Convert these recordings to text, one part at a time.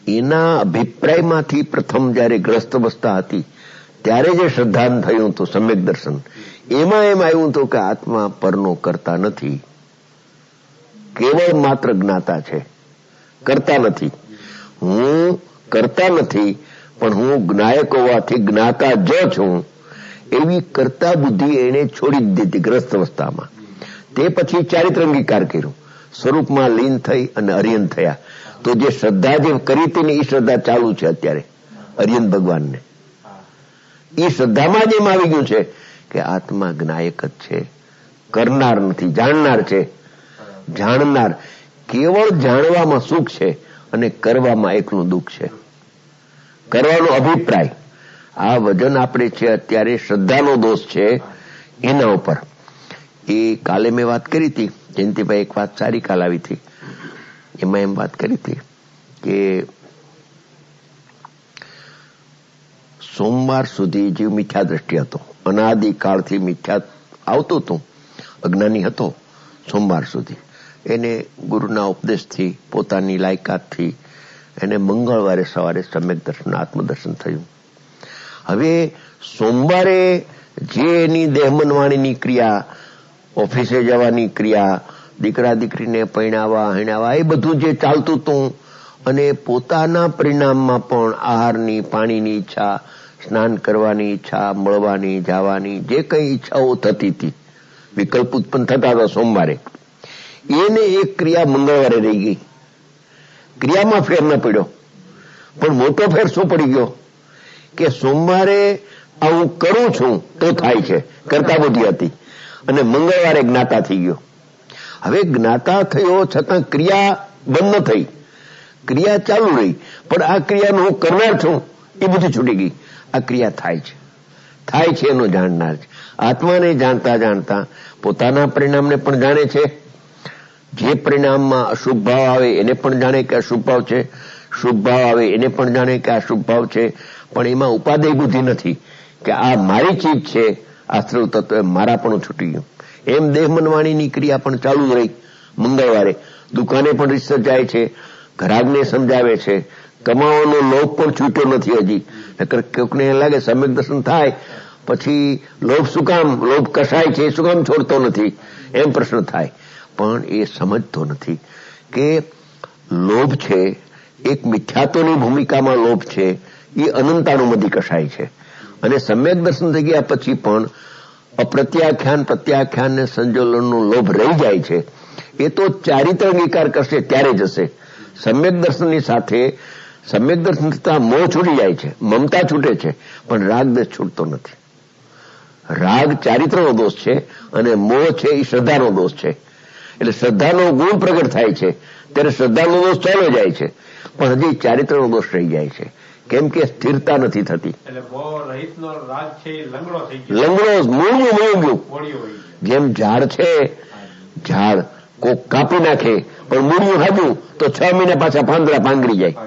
એના અભિપ્રાયમાંથી પ્રથમ જયારે ગ્રસ્ત અવસ્થા હતી ત્યારે જે શ્રદ્ધાન થયું હતું સમ્યક દર્શન, એમાં એમ આવ્યું હતું કે આત્મા પરનો કરતા નથી, કેવળ માત્ર જ્ઞાતા છે, કરતા નથી. હું કરતા નથી પણ હું જ્ઞાયક હોવાથી જ્ઞાતા જ છું, એવી કરતા બુદ્ધિ એને છોડી દીધી ગ્રસ્ત અવસ્થામાં. તે પછી ચારિત્ર અંગીકાર કર્યું, સ્વરૂપમાં લીન થઈ અને અરિયન થયા. તો જે શ્રદ્ધા જે કરી હતી ને એ શ્રદ્ધા ચાલુ છે અત્યારે અરિયન ભગવાનને. એ શ્રદ્ધામાં જ એમ આવી ગયું છે કે આત્મા જ્ઞાયક જ છે, કરનાર નથી, જાણનાર છે. જાણનાર, કેવળ જાણવામાં સુખ છે અને કરવામાં એકલું દુઃખ છે. કરવાનો અભિપ્રાય, આ વજન આપણે છે અત્યારે શ્રદ્ધાનો દોષ છે એના ઉપર. એ કાલે મેં વાત કરી હતી, જયંતિભાઈ એક વાત સારી કાલ આવી હતી, એમાં એમ વાત કરી હતી કે સોમવાર સુધી જીવ મિથ્યા દ્રષ્ટિ હતો, અનાદિકાળથી મિથ્યા આવતું હતું, અજ્ઞાની હતો સોમવાર સુધી. એને ગુરુના ઉપદેશથી, પોતાની લાયકાતથી એને મંગળવારે સવારે સમ્યક દર્શન, આત્મદર્શન થયું. હવે સોમવારે જે એની દેહમનવાણીની ક્રિયા, ઓફિસે જવાની ક્રિયા, દીકરા દીકરીને પરણાવવા હણાવવા, એ બધું જે ચાલતું હતું, અને પોતાના પરિણામમાં પણ આહારની, પાણીની ઈચ્છા, સ્નાન કરવાની ઈચ્છા, મળવાની, જવાની, જે કઈ ઈચ્છાઓ થતી હતી, વિકલ્પ ઉત્પન્ન થતા હતા સોમવારે, એને એક ક્રિયા મંગળવારે રહી ગઈ. ક્રિયામાં ફેર ન પડ્યો, પણ મોટો ફેર શું પડી ગયો કે સોમવારે આ હું કરું છું તો થાય છે, કરતા બુદ્ધિ હતી, અને મંગળવારે જ્ઞાતા થઈ ગયો. હવે જ્ઞાતા થયો છતાં ક્રિયા બંધ ન થઈ, ક્રિયા ચાલુ રહી, પણ આ ક્રિયાનું હું કરનાર છું એ બધી છૂટી ગઈ. આ ક્રિયા થાય છે એનો જાણનાર છે. આત્માને જાણતા જાણતા પોતાના પરિણામને પણ જાણે છે. જે પરિણામમાં અશુભ ભાવ આવે એને પણ જાણે કે અશુભ ભાવ છે, શુભ ભાવ આવે એને પણ જાણે કે આ શુભ ભાવ છે. પણ એમાં ઉપાદેય બુદ્ધિ નથી કે આ મારી ચીજ છે, આશ્રવ તત્વ મારા પણ છૂટી ગયું. એમ દેહ મનવાણીની ક્રિયા પણ ચાલુ રહી. મંગળવારે દુકાને પણ રિસર્ચ જાય છે, ઘરાકને સમજાવે છે, કમાવાનો લોભ પણ છૂટ્યો નથી હજી. નકર કોકને એમ લાગે સમ્યક દર્શન થાય પછી લોભ શું કામ, લોભ કસાય છે શું કામ છોડતો નથી, એમ પ્રશ્ન થાય. પણ એ સમજતો નથી કે લોભ છે એક મિથ્યાત્વની ભૂમિકામાં લોભ છે, એ અનંતાનુમતિ કસાય છે. અને સમ્યક દર્શન થઈ ગયા પછી પણ અપ્રત્યાખ્યાન, પ્રત્યાખ્યાન ને સંજોલનનો લોભ રહી જાય છે. એ તો ચારિત્ર અંગીકાર કરશે ત્યારે જશે. સમ્યક દર્શનની સાથે સમ્યક દર્શન થતા મોહ છૂટી જાય છે, મમતા છૂટે છે, પણ રાગ દેશ છૂટતો નથી. રાગ ચારિત્રનો દોષ છે અને મોહ છે એ શ્રદ્ધાનો દોષ છે. એટલે શ્રદ્ધાનો ગુણ પ્રગટ થાય છે ત્યારે શ્રદ્ધાનો દોષ ચાલ્યો જાય છે, પણ હજી ચારિત્રનો દોષ રહી જાય છે. કેમ કે સ્થિરતા નથી થતી. લંગડો મૂળિયું. જેમ ઝાડ છે, ઝાડ કોક કાપી નાખે પણ મૂળિયું હાજું તો 6 મહિના પાછા પાંદડા પાંગરી જાય.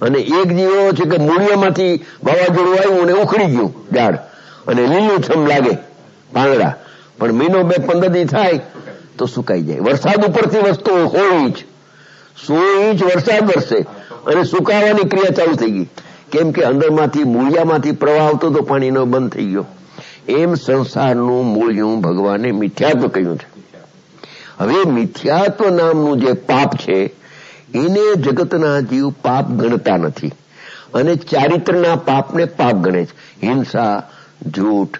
અને એક જીવ એવો છે કે મૂળિયામાંથી વાવાઝોડું આવ્યું અને ઉખડી ગયું ઝાડ, અને લીલું છમ લાગે પાંદડા, પણ મહિનો 2-15 દી થાય તો સુકાઈ જાય. વરસાદ ઉપરથી વસ્તુ 16 ઇંચ વરસાદ વરસે અને સુકાવાની ક્રિયા ચાલુ થઈ ગઈ. કેમ કે અંદરમાંથી મૂળિયામાંથી પ્રવાહ આવતો તો પાણીનો બંધ થઈ ગયો. એમ સંસારનું મૂળિયું ભગવાને મિથ્યાત્વ કહ્યું છે. હવે મિથ્યાત્વ નામનું જે પાપ છે એને જગતના જીવ પાપ ગણતા નથી, અને ચારિત્રના પાપને પાપ ગણે છે. હિંસા, જૂઠ,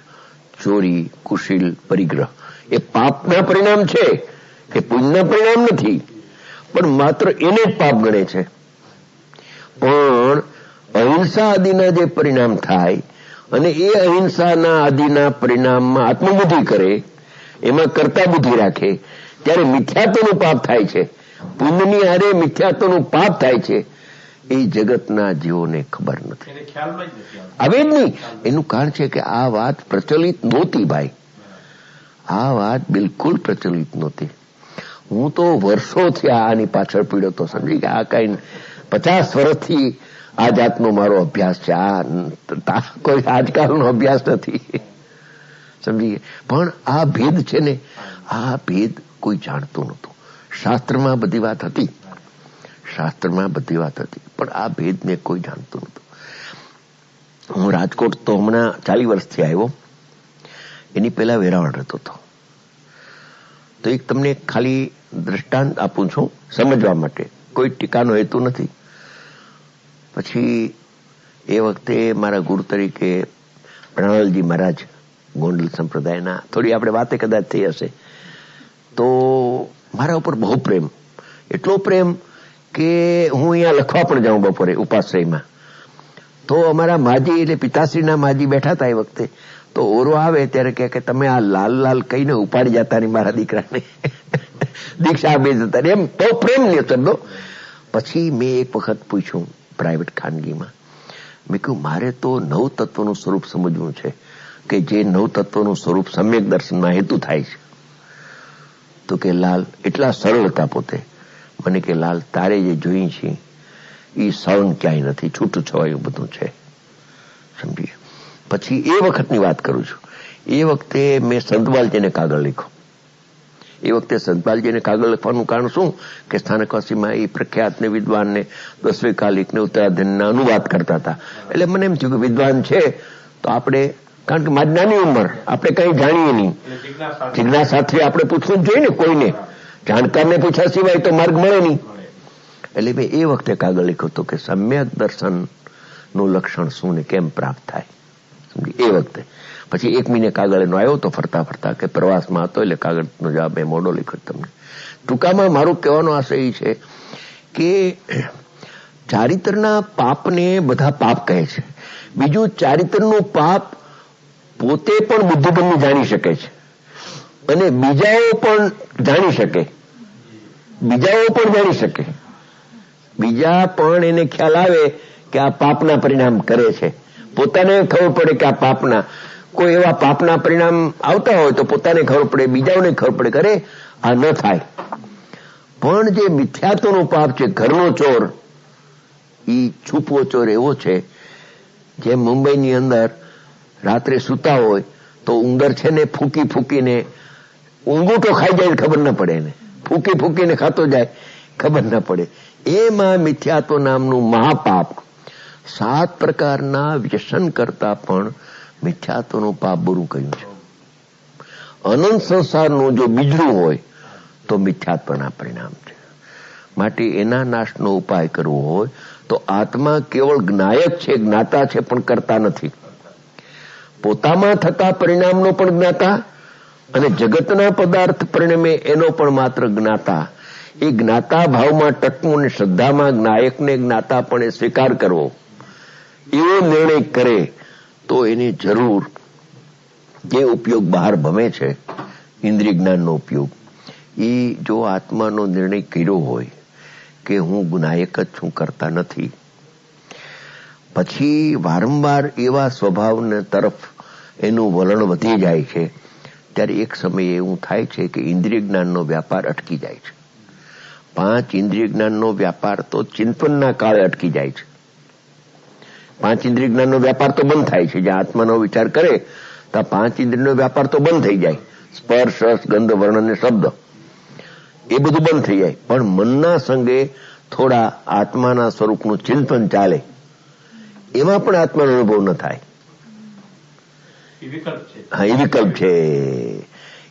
ચોરી, કુશીલ, પરિગ્રહ એ પાપના પરિણામ છે, એ પુણ્યના પરિણામ નથી, પણ માત્ર એને જ પાપ ગણે છે. પણ અહિંસા આદિના જે પરિણામ થાય અને એ અહિંસાના આદિના પરિણામમાં આત્મબુદ્ધિ કરે, એમાં કરતા બુદ્ધિ રાખે, ત્યારે મિથ્યાત્વનું પાપ થાય છે. પુણ્યની હારે મિથ્યાત્વનું પાપ થાય છે. એ જગતના જીવોને ખબર નથી, આવે જ નહીં. એનું કારણ છે કે આ વાત પ્રચલિત નહોતી ભાઈ, આ વાત બિલકુલ પ્રચલિત નહોતી. હું તો વર્ષોથી આની પાછળ પીડ્યો તો, સમજી કે આ કઈ 50 વર્ષથી આ જાતનો મારો અભ્યાસ છે. આ કોઈ આજકાલનો અભ્યાસ નથી, સમજી ગયા. પણ આ ભેદ છે ને, આ ભેદ કોઈ જાણતું નહોતું. શાસ્ત્રમાં બધી વાત હતી, શાસ્ત્રમાં બધી વાત હતી, પણ આ ભેદને કોઈ જાણતું નહોતું. હું રાજકોટ તો હમણાં 40 વર્ષથી આવ્યો, એની પહેલા વેરાવળ રહેતો હતો. તો એક તમને ખાલી દ્રષ્ટાંત આપું છું સમજવા માટે, કોઈ ટીકાનો હેતુ નથી. પછી એ વખતે મારા ગુરુ તરીકે પ્રણાલજી મહારાજ ગોંડલ સંપ્રદાયના, થોડી આપણે વાતે કદાચ થઈ હશે, તો મારા ઉપર બહુ પ્રેમ, એટલો પ્રેમ કે હું અહીંયા લખવા પણ જાઉં બપોરે ઉપાશ્રયમાં. તો અમારા માજી એટલે પિતાશ્રીના માજી બેઠા હતા એ વખતે, તો ઓરો આવે ત્યારે કે તમે આ લાલ લાલ કહીને ઉપાડી જતા નહીં મારા દીકરાને, દીક્ષા આપી જતા એમ, બહુ પ્રેમ લ્યો શબ્દો. પછી મેં એક વખત પૂછ્યું પ્રાઇવેટ ખાનગીમાં, મેં કહ્યું મારે તો નવ તત્વનું સ્વરૂપ સમજવું છે, કે જે નવ તત્વનું સ્વરૂપ સમ્યક દર્શનમાં હેતુ થાય છે. તો કે લાલ, એટલા સરળ હતા પોતે, મને કે લાલ તારે જે જોઈ છે એ સળંગ ક્યાંય નથી, છૂટું છવાયું બધું છે, સમજીએ. પછી એ વખતની વાત કરું છું, એ વખતે મેં સંતબાલજીને કાગળ લખ્યો. એ વખતે સંતબાલજીને કાગળ લખવાનું કારણ શું કે સ્થાનકવાસીમાં એ પ્રખ્યાત ને વિદ્વાન ને 10વે કાલિક ને ઉત્તરાધ્યનના અનુવાદ કરતા હતા. એટલે મને એમ થયું કે વિદ્વાન છે તો આપણે, કારણ કે મારી નાની ઉંમર, આપણે કઈ જાણીએ નહીં, જિજ્ઞાસાથી આપણે પૂછવું જ જોઈએ ને, કોઈને જાણકારને પૂછ્યા સિવાય તો માર્ગ મળે નહીં. એટલે મેં એ વખતે કાગળ લખ્યો હતો કે સમ્યક દર્શન નું લક્ષણ શું ને કેમ પ્રાપ્ત થાય, સમજી. એ વખતે પછી 1 મહિને કાગળ એનો આવ્યો તો ફરતા ફરતા, કે પ્રવાસમાં હતો એટલે કાગળનો જવાબ મેં મોડો લખ્યો તમને. ટૂંકામાં મારું કહેવાનો આશય એ છે કે ચારિત્રના પાપને બધા પાપ કહે છે. બીજું, ચારિત્રનું પાપ પોતે પણ બુદ્ધિગમ્ય જાણી શકે છે અને બીજાઓ પણ જાણી શકે, બીજા પણ એને ખ્યાલ આવે કે આ પાપના પરિણામ કરે છે. પોતાને ખબર પડે કે આ પાપના, કોઈ એવા પાપના પરિણામ આવતા હોય તો પોતાને ખબર પડે, બીજાઓને ખબર પડે કરે આ ન થાય. પણ જે મિથ્યાત્વનો પાપ છે, ઘરનો ચોર, એ છુપવો ચોર એવો છે, જેમ મુંબઈની અંદર રાત્રે સૂતા હોય તો ઉંદર છે ને ફૂંકી ફૂંકીને ઊંઘૂટો ખાઈ જાય ખબર ન પડે, એને ફૂંકી ફૂંકીને ખાતો જાય ખબર ન પડે. એમાં મિથ્યાત્વ નામનું મહાપાપ, 7 પ્રકારના વ્યસન કરતા પણ મિથ્યાત્વનું પાપ બુરું કહ્યું છે. અનંત સંસારનું જો બીજડું હોય તો મિથ્યાત્વના પરિણામ છે. માટે એના નાશનો ઉપાય કરવો હોય તો આત્મા કેવળ જ્ઞાયક છે, જ્ઞાતા છે, પણ કરતા નથી. પોતામાં થતા પરિણામનો પણ જ્ઞાતા અને જગતના પદાર્થ પરિણમે એનો પણ માત્ર જ્ઞાતા. એ જ્ઞાતા ભાવમાં ટકવું અને શ્રદ્ધામાં જ્ઞાયકને જ્ઞાતા પણ એ સ્વીકાર કરવો, એવો નિર્ણય કરે તો એની જરૂર જે ઉપયોગ બહાર ભમે છે, ઇન્દ્રિય જ્ઞાનનો ઉપયોગ, એ જો આત્માનો નિર્ણય કર્યો હોય કે હું જ્ઞાયક જ છું, કરતા નથી, પછી વારંવાર એવા સ્વભાવને તરફ એનું વલણ વધી જાય છે, ત્યારે એક સમયે એવું થાય છે કે ઇન્દ્રિય જ્ઞાનનો વ્યાપાર અટકી જાય છે. 5 ઇન્દ્રિય જ્ઞાનનો વ્યાપાર તો ચિંતનના કાળે અટકી જાય છે. 5 ઇન્દ્રિય જ્ઞાનનો વ્યાપાર તો બંધ થાય છે. જ્યાં આત્માનો વિચાર કરે તો 5 ઇન્દ્રિયનો વ્યાપાર તો બંધ થઈ જાય. સ્પર્શ, રસ, ગંધ, વર્ણ અને શબ્દ એ બધું બંધ થઈ જાય. પણ મનના સંગે થોડા આત્માના સ્વરૂપનું ચિંતન ચાલે, એમાં પણ આત્માનો અનુભવ ન થાય. હા, એ વિકલ્પ છે,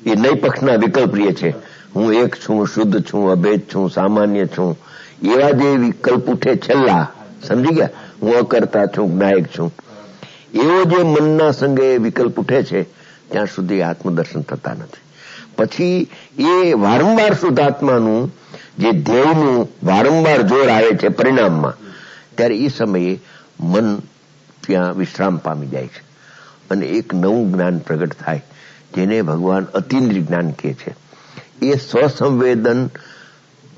એ નય પક્ષના વિકલ્પ રહે છે. હું એક છું, શુદ્ધ છું, અભેદ છું, સામાન્ય છું, એવા જે વિકલ્પ ઉઠે છેલ્લા, સમજી ગયા, હું અકર્તા છું, જ્ઞાયક છું, એવો જે મનના સંગે વિકલ્પ ઉઠે છે ત્યાં સુધી આત્મદર્શન થતા નથી. પછી એ વારંવાર શુદ્ધાત્માનું જે ધ્યેયનું વારંવાર જોર આવે છે પરિણામમાં, ત્યારે એ સમયે મન ત્યાં વિશ્રામ પામી જાય છે અને એક નવું જ્ઞાન પ્રગટ થાય, જેને ભગવાન અતિન્દ્રિય જ્ઞાન કહે છે. એ સ્વસંવેદન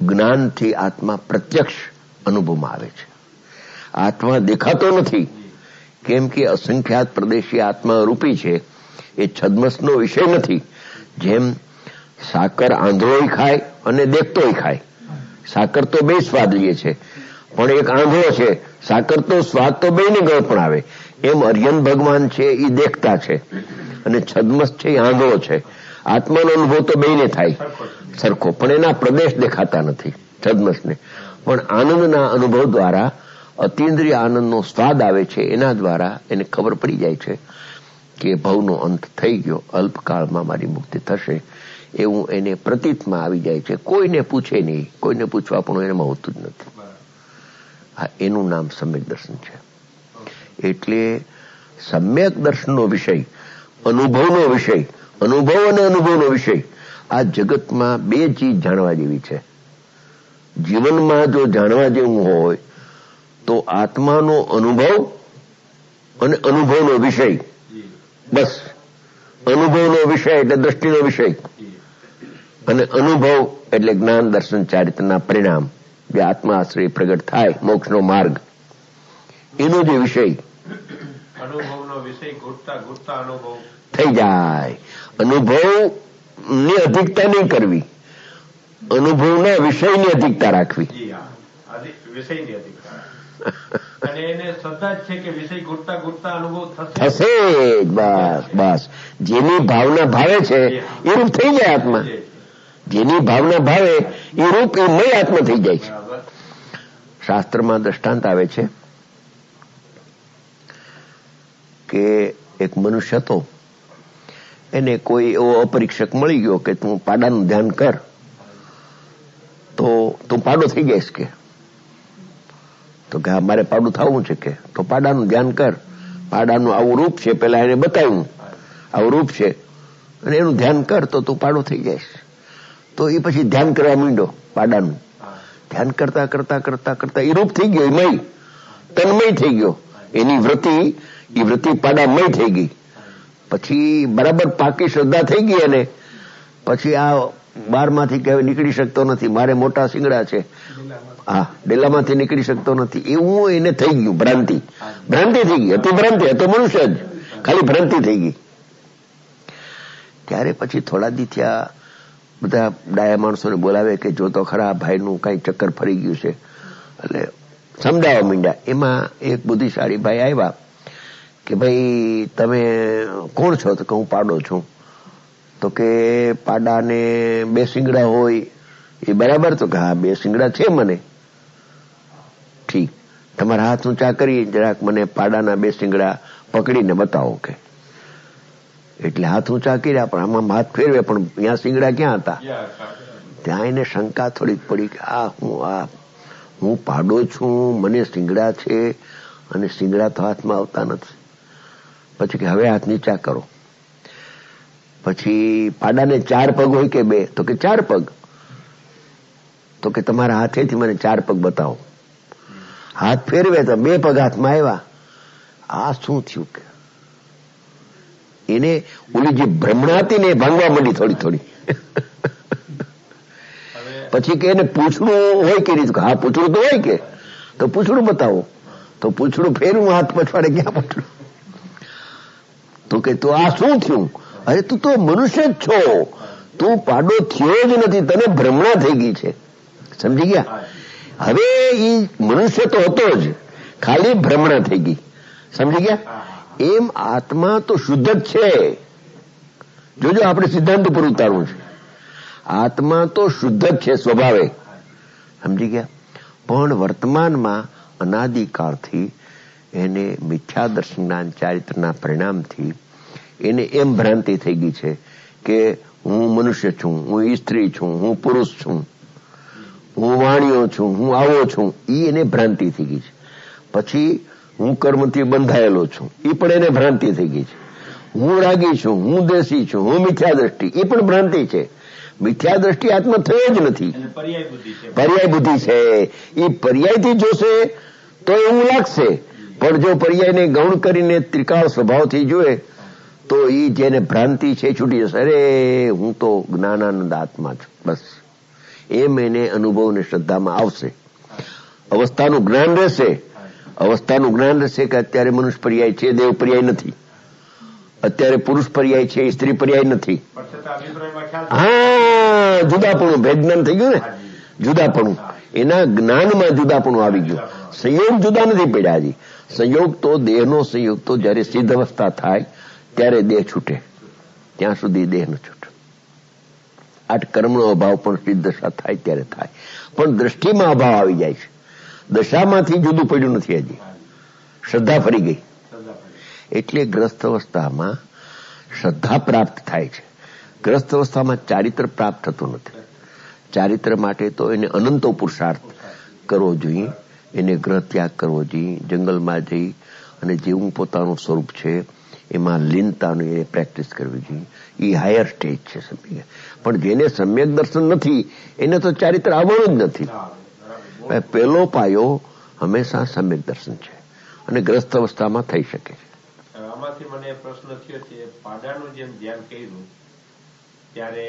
જ્ઞાનથી આત્મા પ્રત્યક્ષ અનુભવમાં આવે છે. આત્મા દેખાતો નથી, કેમ કે અસંખ્યાત પ્રદેશી આત્મા રૂપી છે. એ છદ્મસનો વિષય નથી. જેમ સાકર આંધળોય ખાય અને દેખતોય ખાય. સાકર તો બે સ્વાદ લે છે, પણ એક આંધળો છે, સાકર તો સ્વાદ તો બેને ગળ પણ આવે. એમ અર્યન ભગવાન છે એ દેખતા છે અને છદ્મસ છે એ આંધળો છે. આત્માનો અનુભવ તો બેને થાય સરખો, પણ એના પ્રદેશ દેખાતા નથી છદ્મસને. પણ આનંદના અનુભવ દ્વારા અતિન્દ્રિય આનંદનો સ્વાદ આવે છે, એના દ્વારા એને ખબર પડી જાય છે કે ભવનો અંત થઈ ગયો, અલ્પકાળમાં મારી મુક્તિ થશે એવું એને પ્રતીતમાં આવી જાય છે. કોઈને પૂછે નહીં, કોઈને પૂછવા પણ એનામાં હોતું જ નથી. હા, એનું નામ સમ્યક દર્શન છે. એટલે સમ્યક દર્શનનો વિષય, અનુભવનો વિષય, અનુભવ અને અનુભવનો વિષય, આ જગતમાં બે ચીજ જાણવા જેવી છે. જીવનમાં જો જાણવા જેવું હોય તો આત્માનો અનુભવ અને અનુભવનો વિષય. બસ, અનુભવનો વિષય એટલે દ્રષ્ટિનો વિષય, અને અનુભવ એટલે જ્ઞાન દર્શન ચારિત્રના પરિણામ, જે આત્મા આશ્રય પ્રગટ થાય, મોક્ષનો માર્ગ, એનો જે વિષય અનુભવનો વિષય ઘૂંટતા ઘૂંટતા અનુભવ થઈ જાય. અનુભવની અધિકતા નહીં કરવી, અનુભવના વિષયની અધિકતા રાખવી. વિષયની અધિકતા. અને એને શ્રદ્ધા જ છે કે વિષય ઘૂંટતા ઘૂંટતા અનુભવ થશે. બસ બસ, જેની ભાવના ભાવે છે એ રૂપ થઈ જાય આત્મા. જેની ભાવના ભાવે એ રૂપ, એ મય આત્મા થઈ જાય છે. શાસ્ત્રમાં દ્રષ્ટાંત આવે છે કે એક મનુષ્ય હતો, એને કોઈ એવો અપરીક્ષક મળી ગયો કે તું પાડાનું ધ્યાન કર તો તું પાડો થઈ જઈશ કે. તો કે હા, મારે પાડું થવું છે કે. તો પાડાનું ધ્યાન કર, પાડાનું આવું રૂપ છે, પેલા એને બતાવ્યું આવું રૂપ છે, અને એનું ધ્યાન કર તો તું પાડો થઈ જઈશ. તો એ પછી ધ્યાન કરવા માંડ્યો, પાડાનું ધ્યાન કરતા કરતા કરતા કરતા એ રૂપ થઈ ગયો, એ મય તન્મય થઈ ગયો. એની વૃત્તિ પાડામય થઈ ગઈ. પછી બરાબર પાકી શ્રદ્ધા થઈ ગઈ, અને પછી આ બારમાંથી કહેવાય નીકળી શકતો નથી, મારે મોટા શિંગડા છે, હા, ડેલામાંથી નીકળી શકતો નથી, એવું એને થઈ ગયું. ભ્રાંતિ થઈ ગઈ, હતી ભ્રાંતિ, હતો મનુષ્ય જ, ખાલી ભ્રાંતિ થઈ ગઈ. ત્યારે પછી થોડા દી થયા, બધા ડાયા માણસોને બોલાવે કે જો તો ખરા, ભાઈનું કઈ ચક્કર ફરી ગયું છે, એટલે સમજાવવા માંડ્યા. એમાં એક બુદ્ધિશાળી ભાઈ આવ્યા કે ભાઈ તમે કોણ છો? તો કે હું પાડો છું. તો કે પાડાને બે શિંગડા હોય એ બરાબર? તો કે હા, બે શિંગડા છે મને. ઠીક, તમારા હાથ ઊંચા કરી જરાક મને પાડાના બે શિંગડા પકડીને બતાવો કે. એટલે હાથ ઊંચા કર્યા, પણ આમાં હાથ ફેરવે પણ ત્યાં શિંગડા ક્યાં હતા? ત્યાં એને શંકા થોડીક પડી કે હું પાડો છું, મને શિંગડા છે, અને શિંગડા તો હાથમાં આવતા નથી. પછી કે હવે હાથ નીચા કરો. પછી પાડાને 4 પગ હોય કે 2? તો કે 4 પગ. તો કે તમારા હાથેથી મને 4 પગ બતાવો. હાથ ફેરવે તો 2 પગ હાથમાં આવ્યા. આ શું થયું કે એને ઓલી જે ભ્રમણા હતી ને એ ભાંગવા માંડી થોડી થોડી. પછી કે એને પૂંછડું હોય કે નહીં? હા, પૂંછડું તો હોય કે. તો પૂંછડું બતાવો. તો પૂંછડું ફેરવું, હાથ પછવાડે, ક્યાં પૂંછડું? તો કે તો આ શું થયું? અરે તું તો મનુષ્ય જ છો, તું પાડો થયો જ નથી, તને ભ્રમણા થઈ ગઈ છે. સમજી ગયા? હવે એ મનુષ્ય તો હતો જ, ખાલી ભ્રમણા થઈ ગઈ. સમજી ગયા? એમ આત્મા તો શુદ્ધ જ છે. જોજો, આપણે સિદ્ધાંત ઉપર ઉતારવું છે. આત્મા તો શુદ્ધ જ છે સ્વભાવે. સમજી ગયા? પણ વર્તમાનમાં અનાદિકાળથી એને મિથ્યા દર્શન જ્ઞાન ચારિત્રના પરિણામથી એને એમ ભ્રાંતિ થઈ ગઈ છે કે હું મનુષ્ય છું, હું સ્ત્રી છું, હું પુરુષ છું, હું વાણિયો છું, હું આવો છું. એ એને ભ્રાંતિ થઈ ગઈ છે. પછી હું કર્મથી બંધાયેલો છું, એ પણ એને ભ્રાંતિ થઈ ગઈ છે. હું રાગી છું, હું દેશી છું, હું મિથ્યા દ્રષ્ટિ, એ પણ ભ્રાંતિ છે. મિથ્યા દ્રષ્ટિ આત્મા થયો જ નથી, પર્યાય બુદ્ધિ છે. એ પર્યાયથી જોશે તો એવું લાગશે, પણ જો પર્યાયને ગૌણ કરીને ત્રિકાળ સ્વભાવથી જોએ તો એ જેને ભ્રાંતિ છે છૂટી જશે. અરે હું તો જ્ઞાનાનંદ આત્મા છું, બસ એમ એને અનુભવ ને શ્રદ્ધામાં આવશે. અવસ્થાનું જ્ઞાન રહેશે. અવસ્થાનું જ્ઞાન રહેશે કે અત્યારે મનુષ્ય પર્યાય છે, દેવ પર્યાય નથી. અત્યારે પુરુષ પર્યાય છે, સ્ત્રી પર્યાય નથી. હા, જુદાપણું, ભેદજ્ઞાન થઈ ગયું ને, જુદાપણું. એના જ્ઞાનમાં જુદાપણું આવી ગયું. સંયોગ જુદા નથી પડ્યા હજી. સંયોગ તો દેહનો સંયોગ તો જયારે સિદ્ધ અવસ્થા થાય ત્યારે દેહ છૂટે, ત્યાં સુધી દેહ ન છૂટે. આ કર્મનો અભાવ પણ સિદ્ધ દશા થાય ત્યારે થાય, પણ દ્રષ્ટિમાં અભાવ આવી જાય છે. દશામાંથી જુદું પડ્યું નથી, હજી શ્રદ્ધા ફરી ગઈ. એટલે ગ્રસ્ત અવસ્થામાં શ્રદ્ધા પ્રાપ્ત થાય છે. ગ્રસ્ત અવસ્થામાં ચારિત્ર પ્રાપ્ત થતું નથી. ચારિત્ર માટે તો એને અનંતો પુરુષાર્થ કરવો જોઈએ, એને ગ્રહ ત્યાગ કરવો જોઈએ, જંગલમાં જઈ અને જેવું પોતાનું સ્વરૂપ છે એમાં લીનતાનું એ પ્રેક્ટિસ કરવી જોઈએ. એ હાયર સ્ટેજ છે સમ્યક. પણ જેને સમ્યક દર્શન નથી એને તો ચારિત્ર આવવાનું જ નથી. પહેલો પાયો હંમેશા સમ્યક દર્શન છે અને ગ્રસ્ત અવસ્થામાં થઈ શકે છે. આમાંથી મને પ્રશ્ન થયો છે, પાડાનું જેમ ધ્યાન કર્યું ત્યારે